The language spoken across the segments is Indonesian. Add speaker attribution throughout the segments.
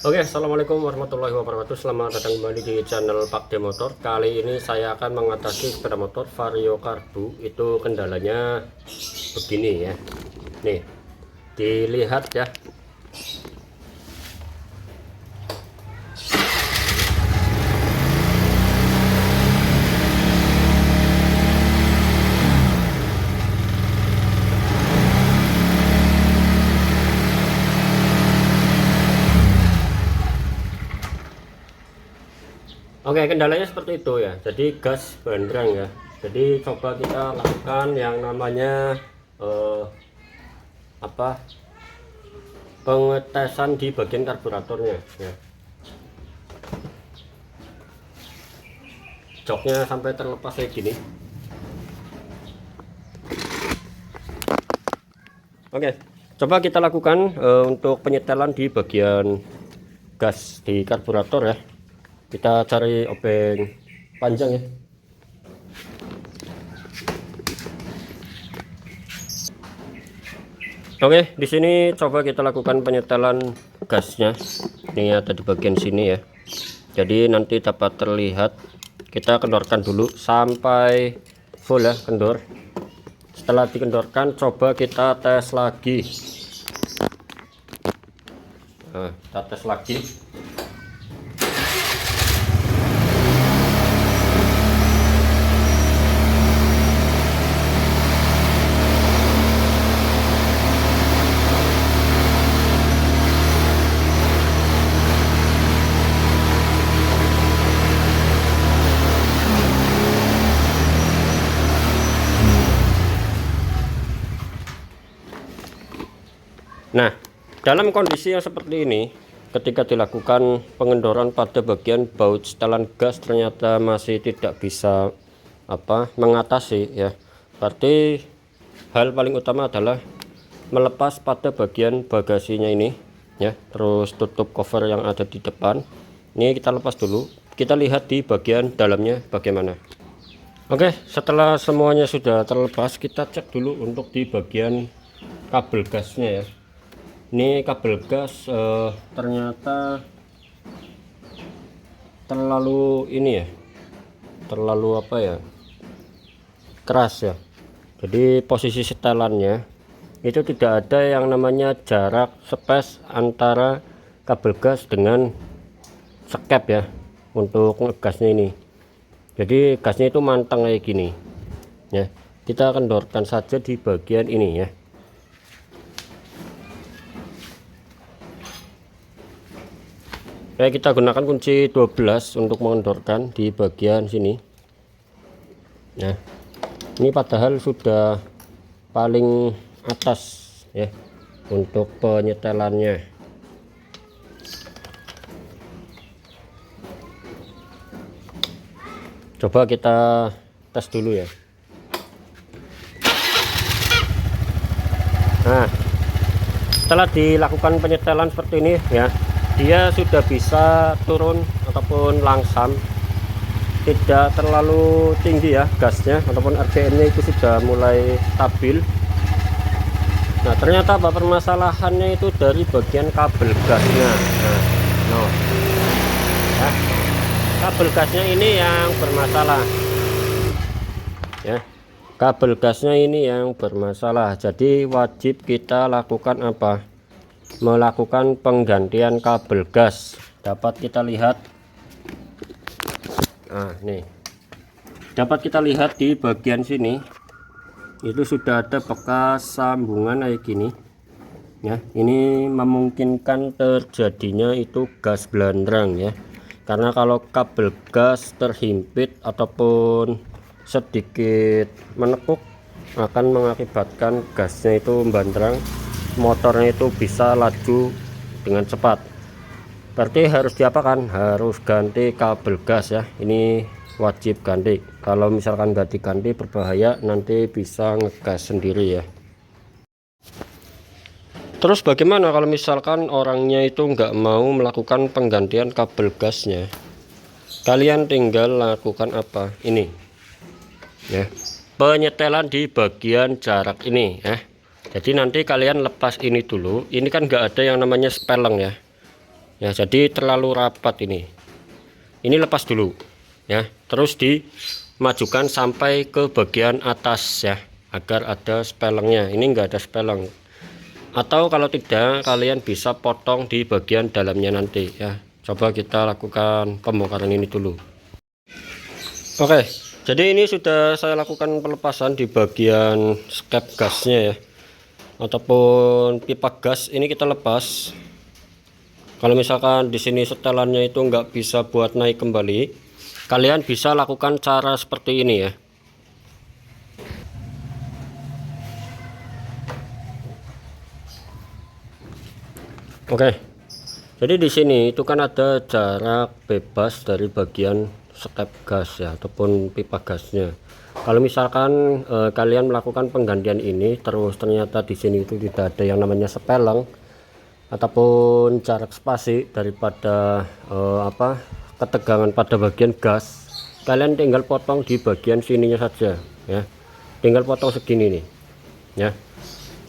Speaker 1: Oke, assalamualaikum warahmatullahi wabarakatuh. Selamat datang kembali di channel Pak D Motor. Kali ini saya akan mengatasi sepeda motor Vario Karbu. Itu kendalanya begini ya. Nih, dilihat ya. Oke, kendalanya seperti itu ya. Jadi gas bendrang ya. Jadi coba kita lakukan yang namanya eh, apa? Pengetesan di bagian karburatornya ya. Joknya sampai terlepas kayak gini. Oke, coba kita lakukan untuk penyetelan di bagian gas di karburator ya. Kita cari obeng panjang ya. Oke, di sini coba kita lakukan penyetelan gasnya. Ini ada di bagian sini ya. Jadi nanti dapat terlihat. Kita kendorkan dulu sampai full ya, kendor. Setelah dikendorkan, coba kita tes lagi. Nah, kita tes lagi. Nah, dalam kondisi yang seperti ini, ketika dilakukan pengendoran pada bagian baut setelan gas ternyata masih tidak bisa mengatasi ya. Berarti hal paling utama adalah melepas pada bagian bagasinya ini ya, terus tutup cover yang ada di depan. Ini kita lepas dulu. Kita lihat di bagian dalamnya bagaimana. Oke, setelah semuanya sudah terlepas, kita cek dulu untuk di bagian kabel gasnya ya. Ini kabel gas ternyata terlalu ini ya, terlalu keras ya. Jadi posisi setelannya itu tidak ada yang namanya jarak space antara kabel gas dengan sekep ya untuk ngegasnya ini. Jadi gasnya itu mantang kayak gini ya. Kita kendorkan saja di bagian ini ya. Kita gunakan kunci 12 untuk mengendorkan di bagian sini. Nah, ini padahal sudah paling atas ya untuk penyetelannya. Coba kita tes dulu ya. Nah, setelah dilakukan penyetelan seperti ini ya, dia sudah bisa turun ataupun langsam, tidak terlalu tinggi ya gasnya, ataupun RPM-nya itu sudah mulai stabil. Nah, ternyata permasalahannya itu dari bagian kabel gasnya. Ya, kabel gasnya ini yang bermasalah ya, kabel gasnya ini yang bermasalah. Jadi wajib kita lakukan melakukan penggantian kabel gas. Dapat kita lihat, nih dapat kita lihat di bagian sini itu sudah ada bekas sambungan kayak gini ya. Ini memungkinkan terjadinya itu gas belandrang ya, karena kalau kabel gas terhimpit ataupun sedikit menekuk akan mengakibatkan gasnya itu membandrang, motornya itu bisa laju dengan cepat. Berarti harus diapakan? Harus ganti kabel gas ya. Ini wajib ganti. Kalau misalkan nggak diganti berbahaya, nanti bisa ngegas sendiri ya. Terus bagaimana kalau misalkan orangnya itu nggak mau melakukan penggantian kabel gasnya? Kalian tinggal lakukan ini ya, penyetelan di bagian jarak ini ya. Jadi nanti kalian lepas ini dulu. Ini kan nggak ada yang namanya speleng ya. ya, jadi terlalu rapat ini lepas dulu ya, terus dimajukan sampai ke bagian atas ya, agar ada spelengnya. Ini enggak ada speleng, atau kalau tidak kalian bisa potong di bagian dalamnya nanti ya. Coba kita lakukan pembongkaran ini dulu. Oke, jadi ini sudah saya lakukan pelepasan di bagian skep gasnya ya, ataupun pipa gas. Ini kita lepas. Kalau misalkan di sini setelannya itu nggak bisa buat naik kembali, kalian bisa lakukan cara seperti ini ya. Oke, jadi di sini itu kan ada jarak bebas dari bagian skep gas ya, ataupun pipa gasnya. Kalau misalkan kalian melakukan penggantian ini terus ternyata di sini itu tidak ada yang namanya speleng ataupun jarak spasi daripada ketegangan pada bagian gas, kalian tinggal potong di bagian sininya saja ya, tinggal potong segini nih ya.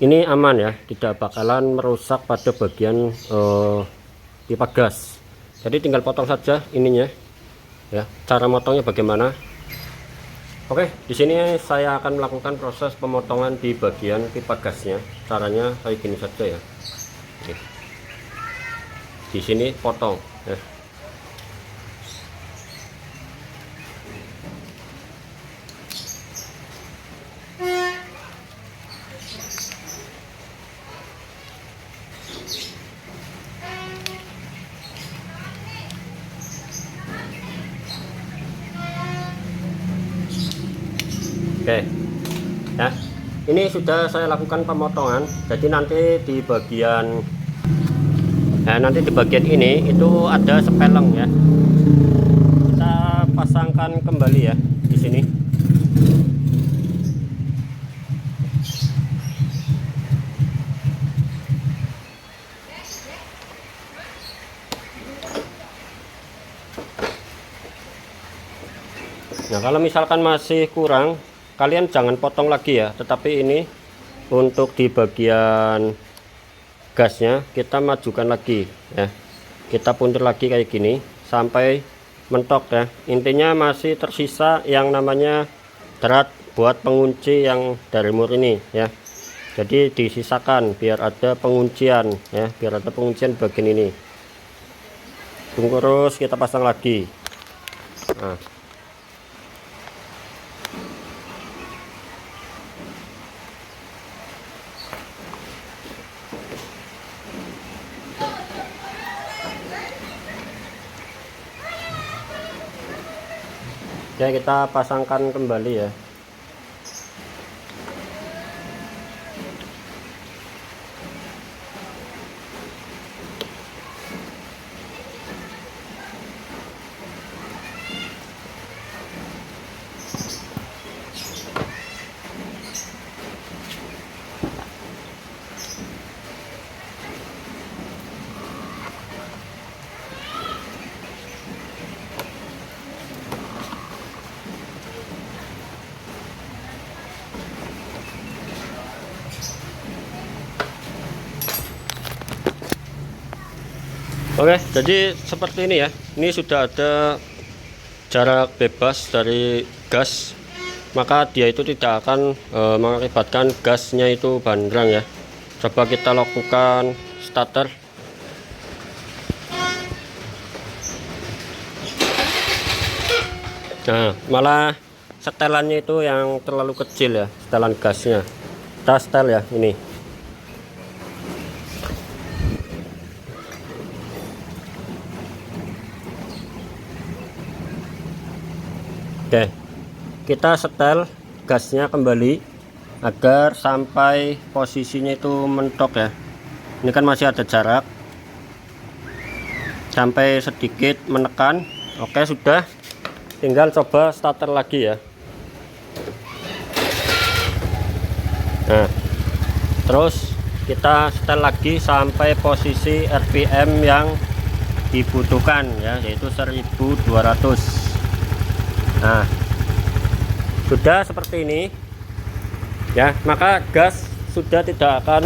Speaker 1: Ini aman ya, tidak bakalan merusak pada bagian pipa gas. Jadi tinggal potong saja ininya ya. Cara motongnya bagaimana? Oke, di sini saya akan melakukan proses pemotongan di bagian pipa gasnya. Caranya kayak gini saja ya. Oke. Di sini potong ya. Oke ya, ini sudah saya lakukan pemotongan. Jadi nanti di bagian ini itu ada speleng ya, kita pasangkan kembali ya di sini. Nah, kalau misalkan masih kurang, kalian jangan potong lagi ya, tetapi ini untuk di bagian gasnya kita majukan lagi ya, kita puntir lagi kayak gini sampai mentok ya. Intinya masih tersisa yang namanya drat buat pengunci yang dari mur ini ya, jadi disisakan biar ada penguncian ya, biar ada penguncian bagian ini. Tunggu terus kita pasang lagi. Nah, ya kita pasangkan kembali ya. Oke, jadi seperti ini ya. Ini sudah ada jarak bebas dari gas, maka dia itu tidak akan mengakibatkan gasnya itu bandrang ya. Coba kita lakukan starter. Nah, malah setelannya itu yang terlalu kecil ya, setelan gasnya. Kita setel ya ini. Oke, kita setel gasnya kembali agar sampai posisinya itu mentok ya. Ini kan masih ada jarak, sampai sedikit menekan. Oke, sudah, tinggal coba starter lagi ya. Nah, terus kita setel lagi sampai posisi RPM yang dibutuhkan ya, yaitu 1200. Nah, sudah seperti ini ya, maka gas sudah tidak akan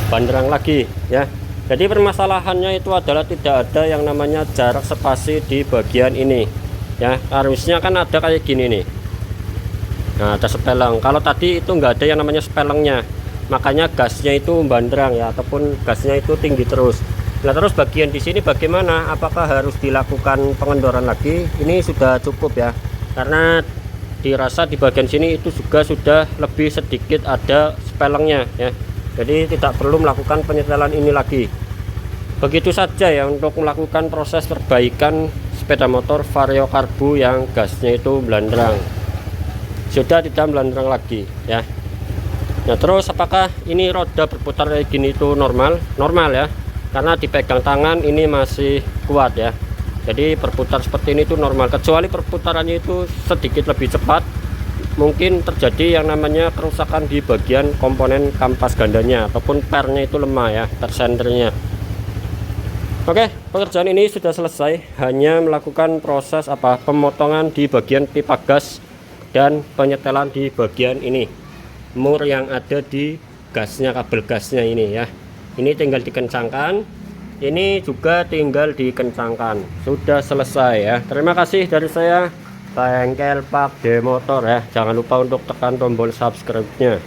Speaker 1: bandrang lagi ya. Jadi permasalahannya itu adalah tidak ada yang namanya jarak spasi di bagian ini ya. Harusnya kan ada kayak gini nih. Nah, ada speleng. Kalau tadi itu nggak ada yang namanya spelengnya, makanya gasnya itu bandrang ya, ataupun gasnya itu tinggi terus. Nah, terus bagian di sini bagaimana? Apakah harus dilakukan pengendoran lagi? Ini sudah cukup ya, karena dirasa di bagian sini itu juga sudah lebih sedikit ada spelengnya ya. Jadi tidak perlu melakukan penyetelan ini lagi. Begitu saja ya untuk melakukan proses perbaikan sepeda motor Vario Karbu yang gasnya itu belandrang. Sudah tidak belandrang lagi ya. Nah, terus apakah ini roda berputar kayak gini itu normal? Normal ya. Karena dipegang tangan ini masih kuat ya. Jadi berputar seperti ini itu normal, kecuali perputarannya itu sedikit lebih cepat, mungkin terjadi yang namanya kerusakan di bagian komponen kampas gandanya ataupun pernya itu lemah ya, tersenternya. Oke, pekerjaan ini sudah selesai, hanya melakukan proses pemotongan di bagian pipa gas dan penyetelan di bagian ini, mur yang ada di gasnya, kabel gasnya ini ya. Ini tinggal dikencangkan, ini juga tinggal dikencangkan. Sudah selesai ya. Terima kasih dari saya, Bengkel Pak D Motor ya. Jangan lupa untuk tekan tombol subscribe-nya.